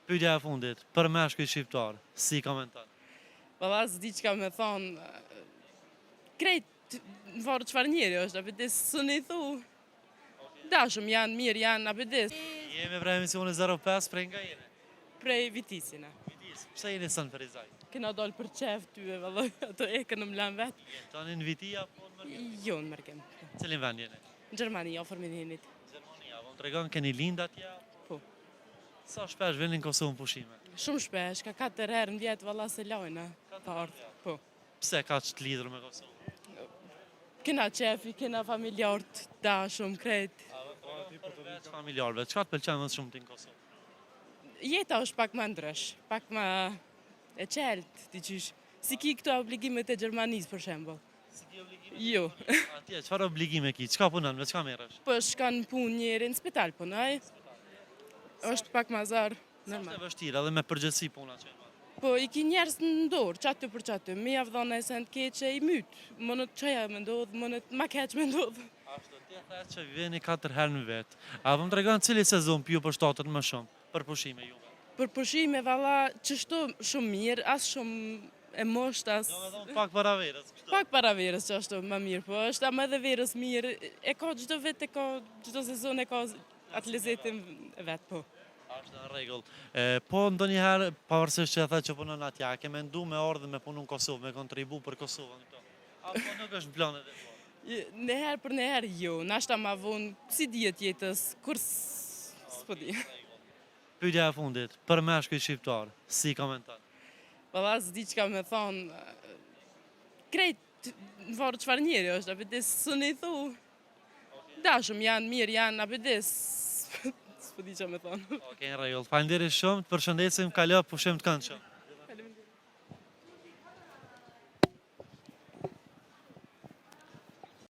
Pyetja e fundit, për meshkuj shqiptar, si komenton? Valla s'di çka me thonë, krejt varë çfarë njeri është, apedes suni thu. Dashëm janë, mirë janë, apedes. Jemi për emisioni 05 prej nga jeni? Prej vitisina. Vitis, pse jeni sën për Izaj? Kena dalë për qef tyve, valla, ato e kënë më lanë vetë. Tani në viti apo në mërgim? Jo në mërgim. Cilin vend jeni? Në Gjermani, ofër me njenit. Gjermania, po më tregon keni lind atje? Po. Sa shpesh vini në Kosovë në pushime? Shumë shpesh, ka 4 herë në vjetë, valla se lojna. Pa ardhë, po. Pse ka që të lidhur me Kosovë? Kena qefi, kena familjartë, dashëm, krejt. Përveç familjarëve, çka të pëlqen më shumë ti në Kosovë? Jeta është pak më ndrysh, pak më e qeltë, diqysh. Si ki këto obligimet e Gjermanisë, për shembull. Si ki obligime? Jo. Atje, çfarë obligime ki? Çka punon, me çka merresh? Po shkan punë njeri në spital punoj. Është pak më zarë, Është e normal. vështirë edhe me përgjithësi puna që e bën. Po i ki njerës në dorë, qaty për qaty. Mi avdhona e sen të keqe i mytë. Mënët qaja me ndodhë, mënët ma keq me ndodhë. Ashtu ti e the që vjeni 4 herë në vetë. A më tregon cili sezon ju përshtatet më shumë për pushime juve? Për pushime, valla, qështu shumë mirë, as shumë e mosht, as... Do me thonë pak para verës, kështu. Pak para verës që është më mirë, po është ama edhe verës mirë. E ka çdo vit, e ka çdo sezon, e ka atë lezetin e vetë, po. Është në rregull. Po ndonjëherë pavarësisht që e tha që punon atje, a ke mendu me ardhur me punu në Kosovë, me kontribu për Kosovën këto? Apo nuk është në planet e po? Neherë për neherë jo, nashta ma vonë, si dihet jetës, kur s'po di. Pyetja e fundit, për meshkuj shqiptar, si komenton? Valla s'di çka me thonë, krejt varë çfarë njeri është, apedes suni thu. Dashëm janë, mirë janë, apedes s'po di çka me thonë. Okej, në rregull. Faleminderit shumë, të përshëndesim, kalo pushim të këndshëm.